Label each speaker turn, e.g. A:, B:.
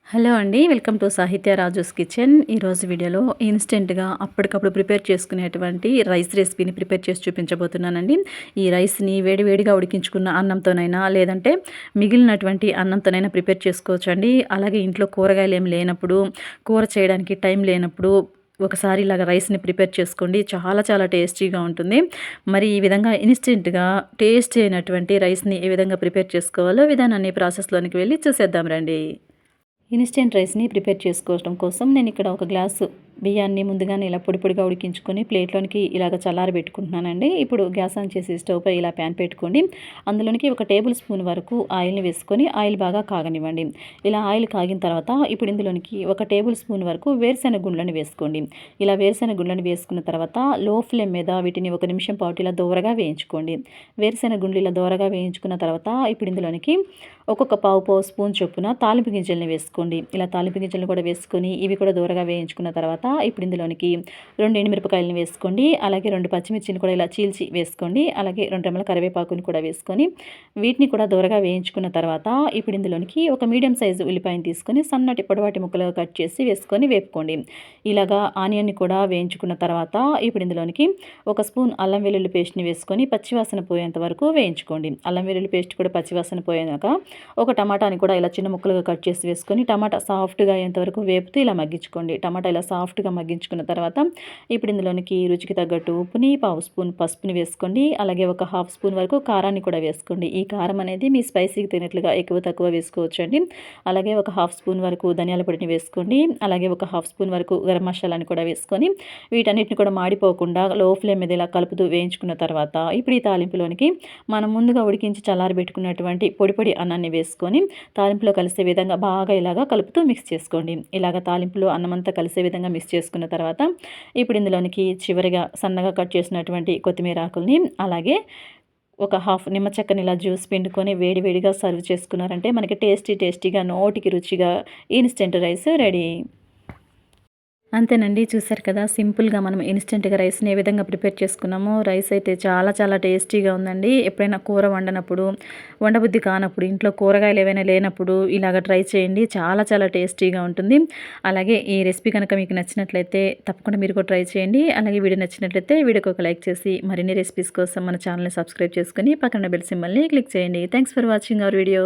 A: Hello అండి. Welcome to సాహిత్య Raju's kitchen. ఈరోజు వీడియోలో ఇన్‌స్టెంట్‌గా అప్పటికప్పుడు ప్రిపేర్ చేసుకునేటువంటి రైస్ రెసిపీని ప్రిపేర్ చేసి చూపించబోతున్నానండి. ఈ రైస్‌ని వేడివేడిగా ఉడికించుకున్న అన్నంతోనైనా, లేదంటే మిగిలినటువంటి అన్నంతోనైనా ప్రిపేర్ చేసుకోవచ్చండి. అలాగే ఇంట్లో కూరగాయలేమి లేనప్పుడు, కూర చేయడానికి టైం లేనప్పుడు ఒకసారి ఇలాగ రైస్‌ని ప్రిపేర్ చేసుకోండి. చాలా చాలా టేస్టీగా ఉంటుంది. మరి ఈ విధంగా ఇన్‌స్టెంట్‌గా టేస్టీ అయినటువంటి రైస్‌ని ఏ విధంగా ప్రిపేర్ చేసుకోవాలో విధానాన్ని ప్రాసెస్‌లోనికి వెళ్లి చూసేద్దాం రండి. ఇన్‌స్టెంట్ రైస్‌ని ప్రిపేర్ చేసుకోవడం కోసం నేను ఇక్కడ ఒక గ్లాసు బియ్యాన్ని ముందుగానే ఇలా పొడి పొడిగా ఉడికించుకొని ప్లేట్‌లోనికి ఇలాగ చల్లారబెట్టుకుంటున్నానండి. ఇప్పుడు గ్యాస్ ఆన్ చేసి స్టవ్ పై ఇలా ప్యాన్ పెట్టుకోండి. అందులోనికి ఒక టేబుల్ స్పూన్ వరకు ఆయిల్‌ని వేసుకొని ఆయిల్ బాగా కాగనివ్వండి. ఇలా ఆయిల్ కాగిన తర్వాత ఇప్పుడు ఇందులోనికి ఒక టేబుల్ స్పూన్ వరకు వేరుశెనగ గుండ్లని వేసుకోండి. ఇలా వేరుశెనగ గుండ్లని వేసుకున్న తర్వాత లో ఫ్లేమ్ మీద వీటిని ఒక నిమిషం పాటు ఇలా దోరగా వేయించుకోండి. వేరుశెనగ గుండ్లు ఇలా దోరగా వేయించుకున్న తర్వాత ఇప్పుడు ఇందులోనికి ఒక్కొక్క పావు స్పూన్ చొప్పున తాలింపు గింజల్ని వేసుకోండి. ఇలా తాలింపు గింజలను కూడా వేసుకొని ఇవి కూడా దూరగా వేయించుకున్న తర్వాత ఇప్పుడు ఇందులోనికి 2 ఎండుమిరపకాయలను వేసుకోండి. అలాగే 2 పచ్చిమిర్చిని కూడా ఇలా చీల్చి వేసుకోండి. అలాగే 2 రెమ్మల కరివేపాకుని కూడా వేసుకొని వీటిని కూడా దూరగా వేయించుకున్న తర్వాత ఇప్పుడు ఇందులోనికి ఒక మీడియం సైజు ఉల్లిపాయను తీసుకొని సన్నటి పొడవాటి ముక్కలుగా కట్ చేసి వేసుకొని వేపుకోండి. ఇలాగా ఆనియన్ని కూడా వేయించుకున్న తర్వాత ఇప్పుడు ఇందులోనికి ఒక స్పూన్ అల్లం వెల్లుల్లి పేస్ట్‌ని వేసుకొని పచ్చివాసన పోయేంత వరకు వేయించుకోండి. అల్లం వెల్లుల్లి పేస్ట్ కూడా పచ్చివాసన పోయాక ఒక టమాటాని కూడా ఇలా చిన్న ముక్కలుగా కట్ చేసి వేసుకొని టమాటా సాఫ్ట్‌గా అయ్యేంతవరకు వేపుతూ ఇలా మగ్గించుకోండి. టమాటా ఇలా సాఫ్ట్‌గా మగ్గించుకున్న తర్వాత ఇప్పుడు ఇందులోనికి రుచికి తగ్గట్టు ఉప్పుని, పావు స్పూన్ పసుపుని వేసుకోండి. అలాగే ఒక హాఫ్ స్పూన్ వరకు కారాన్ని కూడా వేసుకోండి. ఈ కారం అనేది మీ స్పైసీకి తినట్లుగా ఎక్కువ తక్కువ వేసుకోవచ్చండి. అలాగే ఒక హాఫ్ స్పూన్ వరకు ధనియాల పొడిని వేసుకోండి. అలాగే ఒక హాఫ్ స్పూన్ వరకు గరం మసాలాని కూడా వేసుకొని వీటన్నిటిని కూడా మాడిపోకుండా లో ఫ్లేమ్ మీద ఇలా కలుపుతూ వేయించుకున్న తర్వాత ఇప్పుడు ఈ తాలింపులోనికి మనం ముందుగా ఉడికించి చల్లారబెట్టుకున్నటువంటి పొడి అన్నాన్ని వేసుకొని తాలింపులో కలిసే విధంగా బాగా ఇలాగా కలుపుతూ మిక్స్ చేసుకోండి. ఇలాగ తాలింపులో అన్నమంతా కలిసే విధంగా మిక్స్ చేసుకున్న తర్వాత ఇప్పుడు ఇందులోనికి చివరిగా సన్నగా కట్ చేసినటువంటి కొత్తిమీర ఆకుల్ని అలాగే ఒక హాఫ్ నిమ్మ చెక్కని ఇలా జ్యూస్ పిండుకొని వేడివేడిగా సర్వ్ చేసుకున్నారంటే మనకి టేస్టీగా నోటికి రుచిగా ఇన్‌స్టెంట్ రైస్ రెడీ. అంతేనండి. చూసారు కదా! సింపుల్‌గా మనం ఇన్‌స్టెంట్‌గా రైస్‌ని ఏ విధంగా ప్రిపేర్ చేసుకున్నామో, రైస్ అయితే చాలా చాలా టేస్టీగా ఉందండి. ఎప్పుడైనా కూర వండనప్పుడు, వండబుద్ధి కానప్పుడు, ఇంట్లో కూరగాయలు ఏవైనా లేనప్పుడు ఇలాగ ట్రై చేయండి. చాలా చాలా టేస్టీగా ఉంటుంది. అలాగే ఈ రెసిపీ కనుక మీకు నచ్చినట్లయితే తప్పకుండా మీరు కూడా ట్రై చేయండి. అలాగే వీడియో నచ్చినట్లయితే వీడియోకి ఒక లైక్ చేసి మరిన్ని రెసిపీస్ కోసం మన ఛానల్‌ని సబ్స్క్రైబ్ చేసుకొని పక్కన బెల్ సింబల్‌ని క్లిక్ చేయండి. Thanks for watching our video.